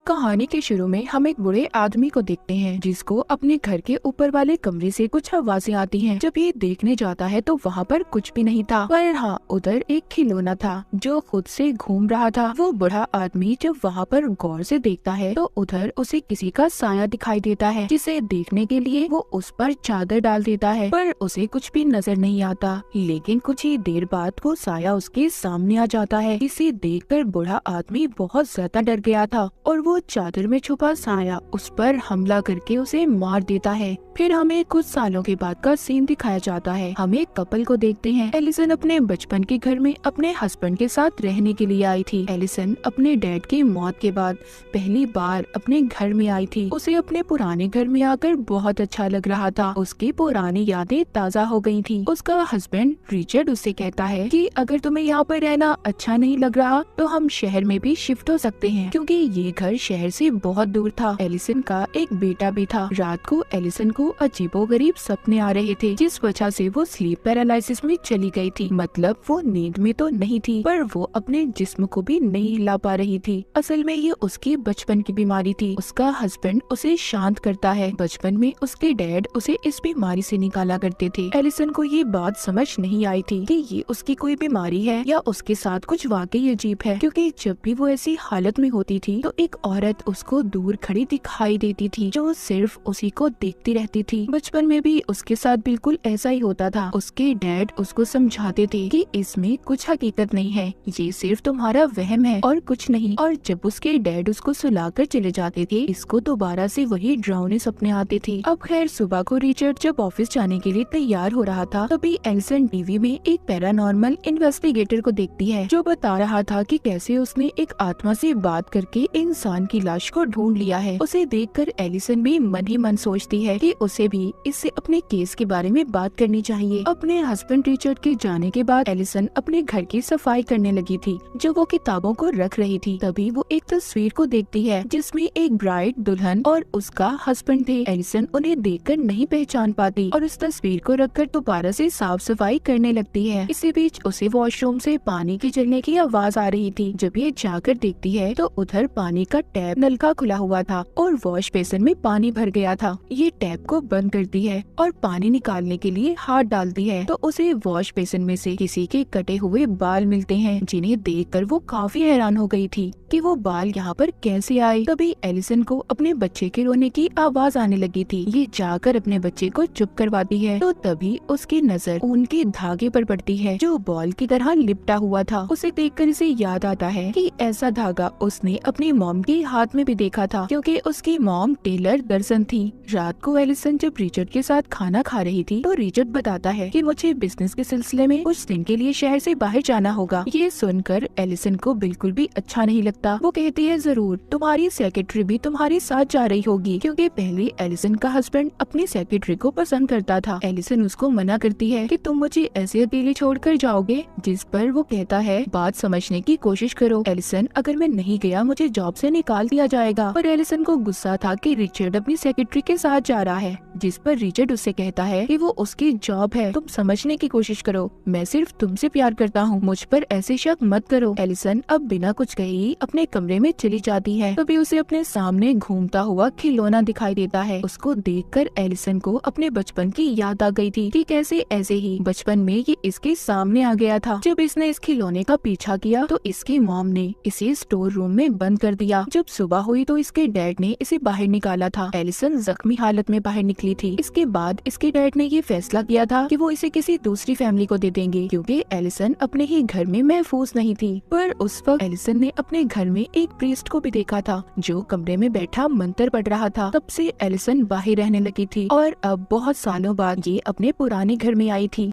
कहानी के शुरू में हम एक बूढ़े आदमी को देखते हैं जिसको अपने घर के ऊपर वाले कमरे से कुछ आवाजें आती हैं। जब ये देखने जाता है तो वहाँ पर कुछ भी नहीं था, पर हाँ उधर एक खिलौना था जो खुद से घूम रहा था। वो बूढ़ा आदमी जब वहाँ पर गौर से देखता है तो उधर उसे किसी का साया दिखाई देता है, जिसे देखने के लिए वो उस पर चादर डाल देता है, पर उसे कुछ भी नजर नहीं आता। लेकिन कुछ ही देर बाद वो साया उसके सामने आ जाता है। इसे देखकर बूढ़ा आदमी बहुत ज्यादा डर गया था और वो चादर में छुपा साया उस पर हमला करके उसे मार देता है। फिर हमें कुछ सालों के बाद का सीन दिखाया जाता है। हम एक कपल को देखते हैं। एलिसन अपने बचपन के घर में अपने हस्बैंड के साथ रहने के लिए आई थी। एलिसन अपने डैड की मौत के बाद पहली बार अपने घर में आई थी। उसे अपने पुराने घर में आकर बहुत अच्छा लग रहा था। उसकी पुरानी यादें ताज़ा हो गई थी। उसका हस्बैंड रिचर्ड उससे कहता है कि अगर तुम्हें यहाँ पर रहना अच्छा नहीं लग रहा तो हम शहर में भी शिफ्ट हो सकते हैं, क्योंकि ये घर शहर से बहुत दूर था। एलिसन का एक बेटा भी था। रात को एलिसन को अजीबोगरीब सपने आ रहे थे, जिस वजह से वो स्लीप पैरालिसिस में चली गई थी। मतलब वो नींद में तो नहीं थी, पर वो अपने जिस्म को भी नहीं हिला पा रही थी। असल में ये उसकी बचपन की बीमारी थी। उसका हस्बैंड उसे शांत करता है। बचपन में उसके डैड उसे इस बीमारी से निकाला करते थे। एलिसन को ये बात समझ नहीं आई थी कि ये उसकी कोई बीमारी है या उसके साथ कुछ वाकई अजीब है, क्योंकि जब भी वो ऐसी हालत में होती थी तो एक औरत उसको दूर खड़ी दिखाई देती थी जो सिर्फ उसी को देखती रहती थी। बचपन में भी उसके साथ बिल्कुल ऐसा ही होता था। उसके डैड उसको समझाते थे कि इसमें कुछ हकीकत नहीं है, ये सिर्फ तुम्हारा वहम है और कुछ नहीं। और जब उसके डैड उसको सुलाकर चले जाते थे, इसको दोबारा से वही डरावने सपने आते थे। अब खैर सुबह को रिचर्ड जब ऑफिस जाने के लिए तैयार हो रहा था, तभी एलिसन टीवी में एक पैरानॉर्मल इन्वेस्टिगेटर को देखती है जो बता रहा था कि कैसे उसने एक आत्मा से बात करके इंसान की लाश को ढूंढ लिया है। उसे देखकर एलिसन भी मन ही मन सोचती है कि उसे भी इससे अपने केस के बारे में बात करनी चाहिए। अपने हस्बैंड रिचर्ड के जाने के बाद एलिसन अपने घर की सफाई करने लगी थी, जो वो किताबों को रख रही थी। तभी वो एक तस्वीर को देखती है जिसमें एक ब्राइड, दुल्हन और उसका हस्बैंड थे। एलिसन उन्हें देखकर नहीं पहचान पाती और उस तस्वीर को रखकर दोबारा से साफ सफाई करने लगती है। इसी बीच उसे वॉशरूम से पानी के चलने की आवाज आ रही थी। जब ये जाकर देखती है तो उधर पानी का टैप नलका खुला हुआ था और वॉश बेसिन में पानी भर गया था। ये टैप को बंद करती है और पानी निकालने के लिए हाथ डालती है तो उसे वॉश बेसिन में से किसी के कटे हुए बाल मिलते हैं, जिन्हें देखकर वो काफी हैरान हो गई थी कि वो बाल यहाँ पर कैसे आए। तभी एलिसन को अपने बच्चे के रोने की आवाज आने लगी थी। ये जाकर अपने बच्चे को चुप करवाती है तो तभी उसकी नजर उनके धागे पर पड़ती है जो बॉल की तरह लिपटा हुआ था। उसे देखकर इसे याद आता है कि ऐसा धागा उसने अपनी मॉम के हाथ में भी देखा था, क्योंकि उसकी मॉम टेलर दर्जन थी। रात को एलिसन जब रिचर्ड के साथ खाना खा रही थी तो रिचर्ड बताता है कि मुझे बिजनेस के सिलसिले में कुछ दिन के लिए शहर से बाहर जाना होगा। ये सुनकर एलिसन को बिल्कुल भी अच्छा नहीं लगता। वो कहती है जरूर, तुम्हारी सेक्रेटरी भी तुम्हारे साथ जा रही होगी, क्योंकि पहले एलिसन का हस्बैंड अपनी सेक्रेटरी को पसंद करता था। एलिसन उसको मना करती है कि तुम मुझे ऐसे अकेले छोड़कर जाओगे, जिस पर वो कहता है बात समझने की कोशिश करो एलिसन, अगर मैं नहीं गया मुझे जॉब से निकाल दिया जाएगा। पर एलिसन को गुस्सा था कि रिचर्ड अपनी सेक्रेटरी के साथ जा रहा है, जिस पर रिचर्ड उससे कहता है कि वो उसकी जॉब है, तुम समझने की कोशिश करो, मैं सिर्फ तुमसे प्यार करता हूँ, मुझ पर ऐसे शक मत करो। एलिसन अब बिना कुछ कहे ही अपने कमरे में चली जाती है। तभी उसे अपने सामने घूमता हुआ खिलौना दिखाई देता है। उसको देखकर एलिसन को अपने बचपन की याद आ गई थी कि कैसे ऐसे ही बचपन में ये इसके सामने आ गया था। जब इसने इस खिलौने का पीछा किया तो इसकी मॉम ने इसे स्टोर रूम में बंद कर दिया। जब सुबह हुई तो इसके डैड ने इसे बाहर निकाला था। एलिसन जख्मी हालत में बाहर निकली थी। इसके बाद इसके डैड ने ये फैसला किया था कि वो इसे किसी दूसरी फैमिली को दे देंगे, क्योंकि एलिसन अपने ही घर में महफूज नहीं थी। पर उस वक्त एलिसन ने अपने घर में एक प्रीस्ट को भी देखा था जो कमरे में बैठा मंत्र पढ़ रहा था। तब से एलिसन बाहर रहने लगी थी और अब बहुत सालों बाद ये अपने पुराने घर में आई थी।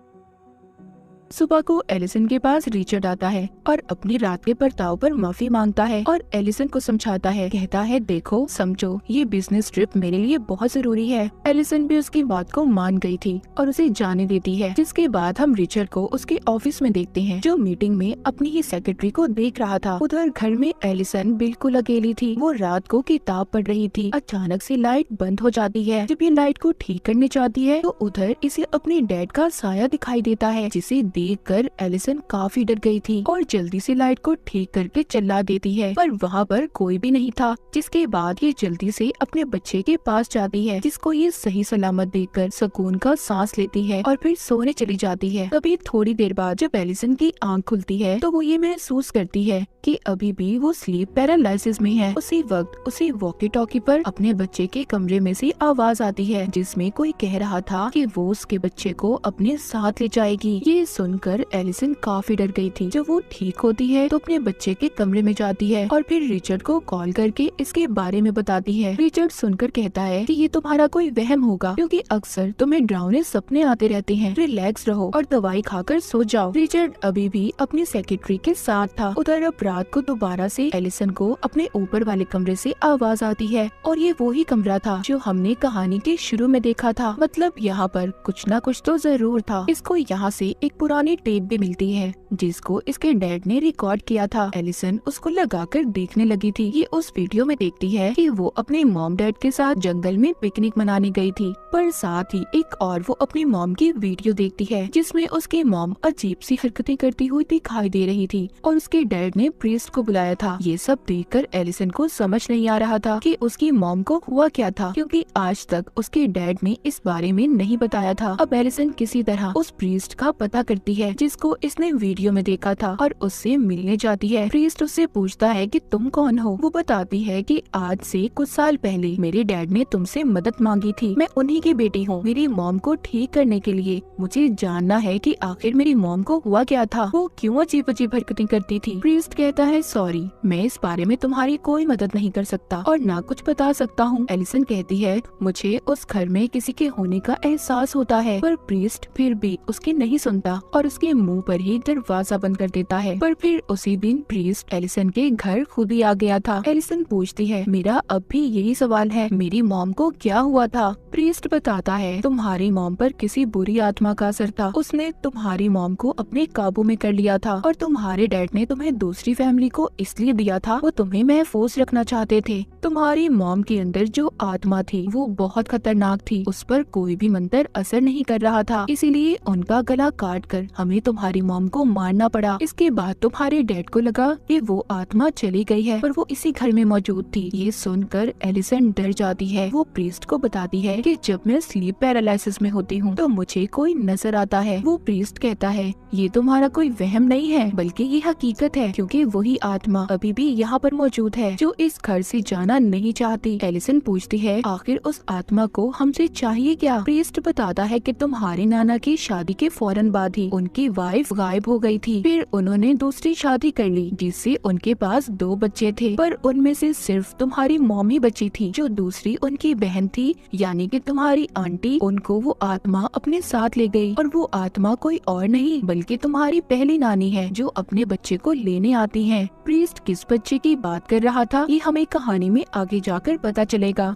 सुबह को एलिसन के पास रिचर्ड आता है और अपनी रात के बर्ताव पर माफी मांगता है और एलिसन को समझाता है। कहता है देखो समझो, ये बिजनेस ट्रिप मेरे लिए बहुत जरूरी है। एलिसन भी उसकी बात को मान गई थी और उसे जाने देती है। जिसके बाद हम रिचर्ड को उसके ऑफिस में देखते हैं, जो मीटिंग में अपनी ही सेक्रेटरी को देख रहा था। उधर घर में एलिसन बिल्कुल अकेली थी। वो रात को किताब पढ़ रही थी। अचानक से लाइट बंद हो जाती है। जब ये लाइट को ठीक करने जाती है तो उधर इसे अपने डैड का साया दिखाई देता है, जिसे देखकर एलिसन काफी डर गई थी और जल्दी से लाइट को ठीक करके चला देती है, पर वहाँ पर कोई भी नहीं था। जिसके बाद ये जल्दी से अपने बच्चे के पास जाती है, जिसको ये सही सलामत देखकर सुकून का सांस लेती है और फिर सोने चली जाती है। तभी थोड़ी देर बाद जब एलिसन की आंख खुलती है तो वो ये महसूस करती है कि अभी भी वो स्लीप पैरालिसिस में है। उसी वक्त उसे वॉकी टॉकी पर अपने बच्चे के कमरे में से आवाज आती है, जिसमें कोई कह रहा था कि वो उसके बच्चे को अपने साथ ले जाएगी। ये सुनकर एलिसन काफी डर गई थी। जब वो ठीक होती है तो अपने बच्चे के कमरे में जाती है और फिर रिचर्ड को कॉल करके इसके बारे में बताती है। रिचर्ड सुनकर कहता है कि ये तुम्हारा कोई वहम होगा, क्योंकि अक्सर तुम्हें डरावने सपने आते रहते हैं। रिलैक्स रहो और दवाई खाकर सो जाओ। रिचर्ड अभी भी अपनी सेक्रेटरी के साथ था। उधर अब रात को दोबारा से एलिसन को अपने ऊपर वाले कमरे से आवाज आती है और ये वही कमरा था जो हमने कहानी के शुरू में देखा था। मतलब यहाँ पर कुछ न कुछ तो जरूर था। इसको यहाँ से एक पुरानी टेप भी मिलती है जिसको इसके डैड ने रिकॉर्ड किया था। एलिसन उसको लगाकर देखने लगी थी। ये उस वीडियो में देखती है कि वो अपने मॉम डैड के साथ जंगल में पिकनिक मनाने गई थी, पर साथ ही एक और वो अपनी मॉम की वीडियो देखती है जिसमें उसकी मॉम अजीब सी हरकतें करती हुई दिखाई दे रही थी और उसके डैड ने प्रीस्ट को बुलाया था। ये सब देखकर एलिसन को समझ नहीं आ रहा था कि उसकी मॉम को हुआ क्या था, क्योंकि आज तक उसके डैड ने इस बारे में नहीं बताया था। अब एलिसन किसी तरह उस प्रीस्ट का पता करती है जिसको इसने वीडियो में देखा था और उससे मिलने जाती है। प्रीस्ट उससे पूछता है कि तुम कौन हो। वो बताती है कि आज से कुछ साल पहले मेरे डैड ने तुमसे मदद मांगी थी। मैं उन्हीं की बेटी हूँ। मेरी मॉम को ठीक करने के लिए मुझे जानना है कि आखिर मेरी मॉम को हुआ क्या था, वो क्यों अजीब अजीब हरकतें करती थी। प्रीस्ट कहता है सॉरी, मैं इस बारे में तुम्हारी कोई मदद नहीं कर सकता और ना कुछ बता सकता हूँ। एलिसन कहती है मुझे उस घर में किसी के होने का एहसास होता है, पर प्रीस्ट फिर भी उसकी नहीं सुनता और उसके मुंह पर ही दरवाजा बंद कर देता है। पर फिर उसी दिन प्रीस्ट एलिसन के घर खुद ही आ गया था। एलिसन पूछती है मेरा अब भी यही सवाल है, मेरी मॉम को क्या हुआ था। प्रीस्ट बताता है तुम्हारी मॉम पर किसी बुरी आत्मा का असर था। उसने तुम्हारी मॉम को अपने काबू में कर लिया था और तुम्हारे डैड ने तुम्हें दूसरी फैमिली को इसलिए दिया था, वो तुम्हें महफूज रखना चाहते थे। तुम्हारी मॉम के अंदर जो आत्मा थी वो बहुत खतरनाक थी। उस पर कोई भी मंत्र असर नहीं कर रहा था, इसीलिए उनका गला काट कर हमें तुम्हारी मॉम को मारना पड़ा। इसके बाद तुम्हारे डैड को लगा कि वो आत्मा चली गई है, पर वो इसी घर में मौजूद थी। ये सुनकर एलिसन डर जाती है। वो प्रीस्ट को बताती है कि जब मैं स्लीप पैरालिसिस में होती हूँ तो मुझे कोई नजर आता है। वो प्रीस्ट कहता है ये तुम्हारा कोई वहम नहीं है, बल्कि ये हकीकत है, क्योंकि वही आत्मा अभी भी यहाँ पर मौजूद है जो इस घर से जाना नहीं चाहती। एलिसन पूछती है आखिर उस आत्मा को हमसे चाहिए क्या। प्रीस्ट बताता है कि तुम्हारे नाना की शादी के फौरन बाद ही उनकी वाइफ गायब हो गई थी। फिर उन्होंने दूसरी शादी कर ली जिससे उनके पास 2 बच्चे थे, पर उनमें से सिर्फ तुम्हारी मॉम ही बची थी। जो दूसरी उनकी बहन थी यानी कि तुम्हारी आंटी, उनको वो आत्मा अपने साथ ले गई और वो आत्मा कोई और नहीं बल्कि तुम्हारी पहली नानी है जो अपने बच्चे को लेने आती है। प्रीस्ट किस बच्चे की बात कर रहा था ये हमें कहानी में आगे जाकर पता चलेगा।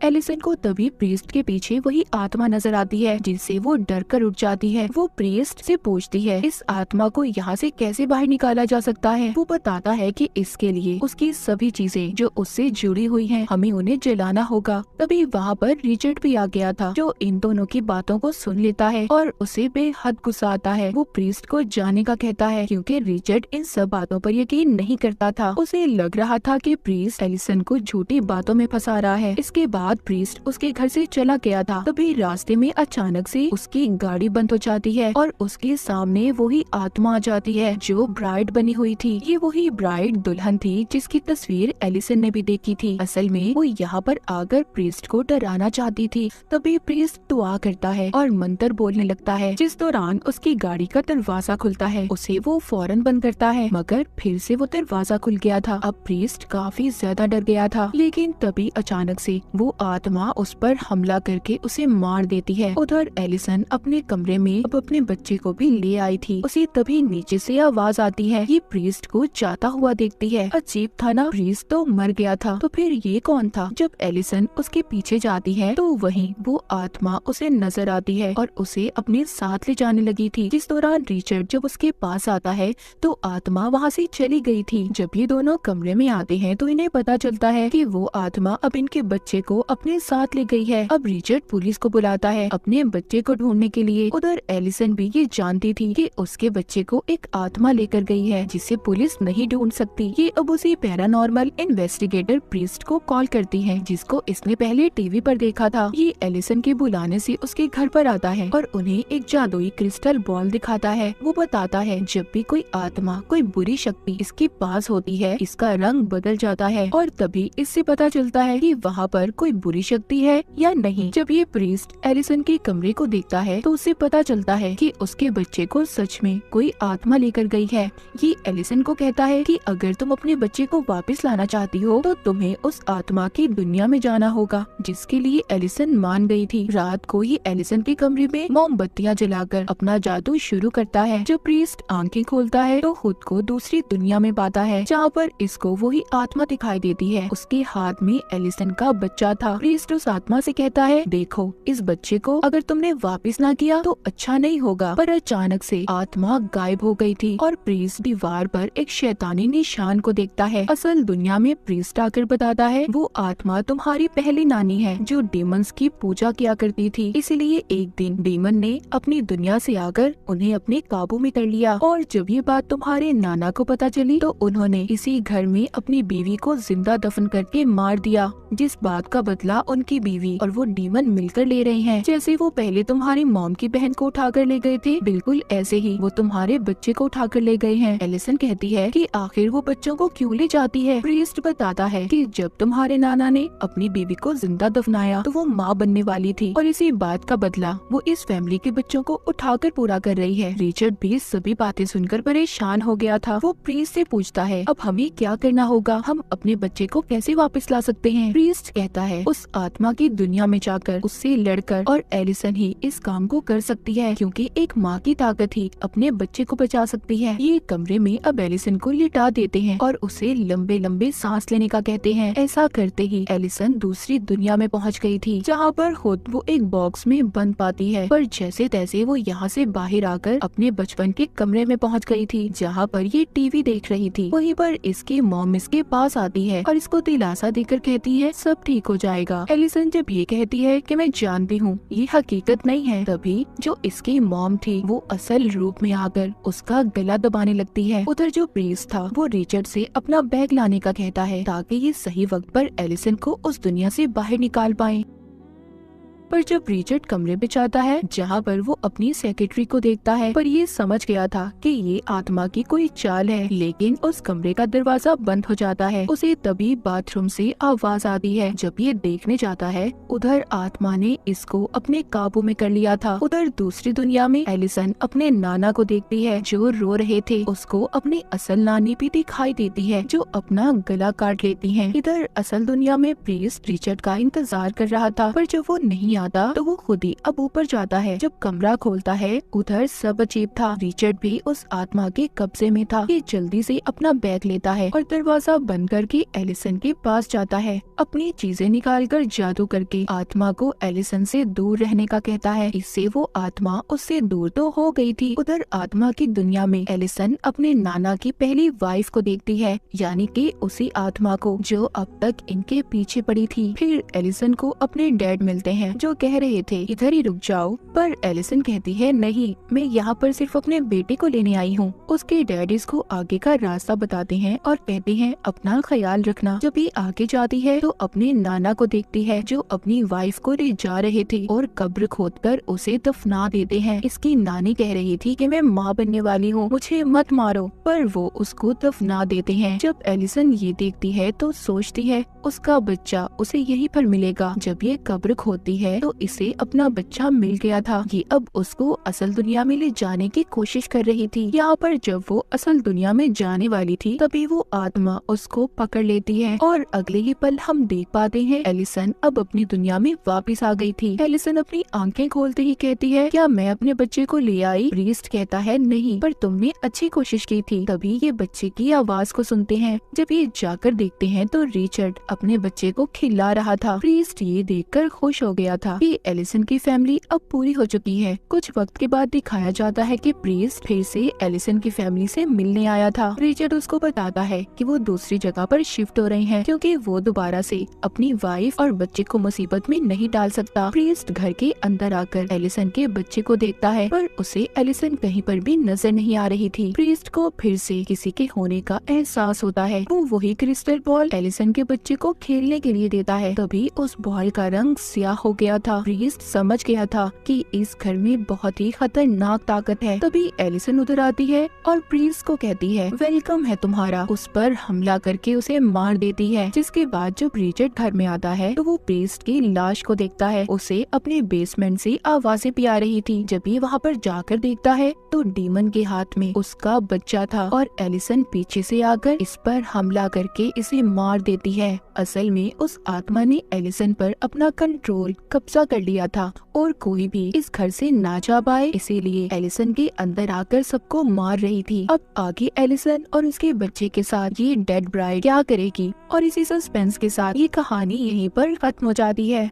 एलिसन को तभी प्रीस्ट के पीछे वही आत्मा नजर आती है जिससे वो डर कर उठ जाती है। वो प्रीस्ट से पूछती है इस आत्मा को यहाँ से कैसे बाहर निकाला जा सकता है। वो बताता है कि इसके लिए उसकी सभी चीजें जो उससे जुड़ी हुई हैं, हमें उन्हें जलाना होगा। तभी वहाँ पर रिचर्ड भी आ गया था जो इन दोनों की बातों को सुन लेता है और उसे बेहद गुस्सा आता है। वो प्रीस्ट को जाने का कहता है क्योंकि रिचर्ड इन सब बातों पर यकीन नहीं करता था। उसे लग रहा था कि प्रीस्ट एलिसन को झूठी बातों में फंसा रहा है। इसके बाद प्रीस्ट उसके घर से चला गया था। तभी रास्ते में अचानक से उसकी गाड़ी बंद हो जाती है और उसके सामने वही आत्मा आ जाती है जो ब्राइड बनी हुई थी। ये वही ब्राइड दुल्हन थी जिसकी तस्वीर एलिसन ने भी देखी थी। असल में वो यहाँ पर आकर प्रीस्ट को डराना चाहती थी। तभी प्रीस्ट दुआ करता है और मंत्र बोलने लगता है, जिस दौरान उसकी गाड़ी का दरवाजा खुलता है। उसे वो फौरन बंद करता है मगर फिर से वो दरवाजा खुल गया था। अब प्रीस्ट काफी ज्यादा डर गया था, लेकिन तभी अचानक से वो आत्मा उस पर हमला करके उसे मार देती है। उधर एलिसन अपने कमरे में अब अपने बच्चे को भी ले आई थी। उसे तभी नीचे से आवाज आती है। ये प्रीस्ट को जाता हुआ देखती है। अजीब था ना, प्रीस्ट तो मर गया था, तो फिर ये कौन था। जब एलिसन उसके पीछे जाती है तो वहीं वो आत्मा उसे नजर आती है और उसे अपने साथ ले जाने लगी थी। जिस दौरान रिचर्ड जब उसके पास आता है तो आत्मा वहाँ से चली गई थी। जब ये दोनों कमरे में आते हैं तो इन्हें पता चलता है कि वो आत्मा अब इनके बच्चे को अपने साथ ले गई है। अब रिचर्ड पुलिस को बुलाता है अपने बच्चे को ढूंढने के लिए। उधर एलिसन भी ये जानती थी कि उसके बच्चे को एक आत्मा लेकर गई है जिसे पुलिस नहीं ढूंढ सकती। ये अब उसी पैरानॉर्मल इन्वेस्टिगेटर प्रीस्ट को कॉल करती है जिसको इसने पहले टीवी पर देखा था। ये एलिसन के बुलाने से उसके घर पर आता है और उन्हें एक जादुई क्रिस्टल बॉल दिखाता है। वो बताता है जब भी कोई आत्मा, कोई बुरी शक्ति इसके पास होती है, इसका रंग बदल जाता है और तभी इससे पता चलता है कि वहाँ पर कोई बुरी शक्ति है या नहीं। जब ये प्रीस्ट एलिसन के कमरे को देखता है तो उसे पता चलता है कि उसके बच्चे को सच में कोई आत्मा लेकर गई है। ये एलिसन को कहता है कि अगर तुम अपने बच्चे को वापस लाना चाहती हो तो तुम्हें उस आत्मा की दुनिया में जाना होगा, जिसके लिए एलिसन मान गई थी। रात को ही एलिसन के कमरे में मोमबत्तियां जलाकर अपना जादू शुरू करता है। जब प्रीस्ट आंखें खोलता है तो खुद को दूसरी दुनिया में पाता है जहाँ पर इसको वही आत्मा दिखाई देती है। उसके हाथ में एलिसन का बच्चा था। प्रीस्ट उस आत्मा से कहता है, देखो इस बच्चे को अगर तुमने वापस ना किया तो अच्छा नहीं होगा। पर अचानक से आत्मा गायब हो गई थी और प्रीस्ट दीवार पर एक शैतानी निशान को देखता है। असल दुनिया में प्रीस्ट आकर बताता है वो आत्मा तुम्हारी पहली नानी है जो डेमंस की पूजा किया करती थी। इसीलिए एक दिन डेमन ने अपनी दुनिया से आकर उन्हें अपने काबू में कर लिया और जब ये बात तुम्हारे नाना को पता चली तो उन्होंने इसी घर में अपनी बीवी को जिंदा दफन करके मार दिया, जिस बात का बदला उनकी बीवी और वो डेमन मिलकर ले रहे हैं। जैसे वो पहले तुम्हारी मॉम की बहन को उठाकर ले गए थे, बिल्कुल ऐसे ही वो तुम्हारे बच्चे को उठाकर ले गए हैं। एलिसन कहती है कि आखिर वो बच्चों को क्यों ले जाती है। प्रीस्ट बताता है कि जब तुम्हारे नाना ने अपनी बीवी को जिंदा दफनाया तो वो माँ बनने वाली थी और इसी बात का बदला वो इस फैमिली के बच्चों को उठाकर पूरा कर रही है। रिचर्ड भी सभी बातें सुनकर परेशान हो गया था। वो प्रीस्ट से पूछता है अब हमें क्या करना होगा, हम अपने बच्चे को कैसे वापस ला सकते हैं। प्रीस्ट कहता है उस आत्मा की दुनिया में जाकर उससे लड़कर, और एलिसन ही इस काम को कर सकती है क्योंकि एक माँ की ताकत ही अपने बच्चे को बचा सकती है। ये कमरे में अब एलिसन को लिटा देते हैं और उसे लंबे लंबे सांस लेने का कहते हैं। ऐसा करते ही एलिसन दूसरी दुनिया में पहुँच गई थी जहाँ पर खुद वो एक बॉक्स में बंद पाती है। पर जैसे तैसे वो यहाँ से बाहर आकर अपने बचपन के कमरे में पहुँच गई थी जहाँ पर ये टीवी देख रही थी। वहीं पर इसकी मॉम इसके पास आती है और इसको दिलासा देकर कहती है सब ठीक हो जाएगा। एलिसन जब ये कहती है कि मैं जानती हूँ ये हकीकत नहीं है, तभी जो इसकी मॉम थी वो असल रूप में आकर उसका गला दबाने लगती है। उधर जो प्रीस्ट था वो रिचर्ड से अपना बैग लाने का कहता है ताकि ये सही वक्त पर एलिसन को उस दुनिया से बाहर निकाल पाए। पर जब रिचर्ड कमरे में जाता है जहाँ पर वो अपनी सेक्रेटरी को देखता है, पर ये समझ गया था कि ये आत्मा की कोई चाल है, लेकिन उस कमरे का दरवाजा बंद हो जाता है। उसे तभी बाथरूम से आवाज आती है। जब ये देखने जाता है उधर आत्मा ने इसको अपने काबू में कर लिया था। उधर दूसरी दुनिया में एलिसन अपने नाना को देखती है जो रो रहे थे। उसको अपनी असल नानी भी दिखाई देती है जो अपना गला काट लेती है। इधर असल दुनिया में प्रीस्ट रिचर्ड का इंतजार कर रहा था, पर जब वो नहीं आता तो वो खुद ही अब ऊपर जाता है। जब कमरा खोलता है उधर सब अजीब था। रिचर्ड भी उस आत्मा के कब्जे में था। ये जल्दी से अपना बैग लेता है और दरवाजा बंद करके एलिसन के पास जाता है। अपनी चीजें निकालकर जादू करके आत्मा को एलिसन से दूर रहने का कहता है। इससे वो आत्मा उससे दूर तो हो गई थी। उधर आत्मा की दुनिया में एलिसन अपने नाना की पहली वाइफ को देखती है, यानी कि उसी आत्मा को जो अब तक इनके पीछे पड़ी थी। फिर एलिसन को अपने डैड मिलते हैं जो कह रहे थे इधर ही रुक जाओ, पर एलिसन कहती है नहीं, मैं यहाँ पर सिर्फ अपने बेटे को लेने आई हूँ। उसके डैड इसको आगे का रास्ता बताते हैं और कहते हैं अपना ख्याल रखना। जब ये आगे जाती है तो अपने नाना को देखती है जो अपनी वाइफ को ले जा रहे थे और कब्र खोदकर उसे दफना देते हैं। इसकी नानी कह रही थी कि मैं माँ बनने वाली हूँ, मुझे मत मारो, पर वो उसको दफना देते हैं। जब एलिसन ये देखती है तो सोचती है उसका बच्चा उसे यहीं पर मिलेगा। जब ये कब्र खोदती है तो इसे अपना बच्चा मिल गया था। ये अब उसको असल दुनिया में ले जाने की कोशिश कर रही थी। यहाँ पर जब वो असल दुनिया में जाने वाली थी तभी वो आत्मा उसको पकड़ लेती है और अगले ही पल हम देख पाते हैं एलिसन अब अपनी दुनिया में वापस आ गई थी। एलिसन अपनी आंखें खोलते ही कहती है क्या मैं अपने बच्चे को ले आई? प्रीस्ट कहता है नहीं, पर तुमने अच्छी कोशिश की थी। तभी ये बच्चे की आवाज को सुनते हैं। जब ये जाकर देखते हैं तो रिचर्ड अपने बच्चे को खिला रहा था। प्रीस्ट ये देखकर खुश हो गया था कि एलिसन की फैमिली अब पूरी हो चुकी है। कुछ वक्त के बाद दिखाया जाता है कि प्रीस्ट फिर से एलिसन की फैमिली से मिलने आया था। रिचर्ड उसको बताता है कि वो दूसरी जगह पर शिफ्ट हो रहे हैं क्योंकि वो दोबारा से अपनी वाइफ और बच्चे को मुसीबत में नहीं डाल सकता। प्रीस्ट घर के अंदर आकर एलिसन के बच्चे को देखता है पर उसे एलिसन कहीं पर भी नजर नहीं आ रही थी। प्रीस्ट को फिर से किसी के होने का एहसास होता है। वो वही क्रिस्टल बॉल एलिसन के बच्चे को खेलने के लिए देता है। तभी उस बॉल का रंग स्याह हो गया था। प्रीस्ट समझ गया था कि इस घर में बहुत ही खतरनाक ताकत है। तभी एलिसन उधर आती है और प्रीस्ट को कहती है वेलकम है तुम्हारा। उस पर हमला करके उसे मार देती है। जिसके बाद जब रिचर्ड घर में आता है तो वो प्रीस्ट की लाश को देखता है। उसे अपने बेसमेंट से आवाजें भी आ रही थी। जब ये वहाँ पर जाकर देखता है तो डीमन के हाथ में उसका बच्चा था और एलिसन पीछे से आकर इस पर हमला करके इसे मार देती है। असल में उस आत्मा ने एलिसन पर अपना कंट्रोल कब्जा कर लिया था और कोई भी इस घर से ना जा पाए, इसीलिए एलिसन के अंदर आकर सबको मार रही थी। अब आगे एलिसन और उसके बच्चे के साथ ये डेड ब्राइड क्या करेगी और इसी सस्पेंस के साथ ये कहानी यहीं पर खत्म हो जाती है।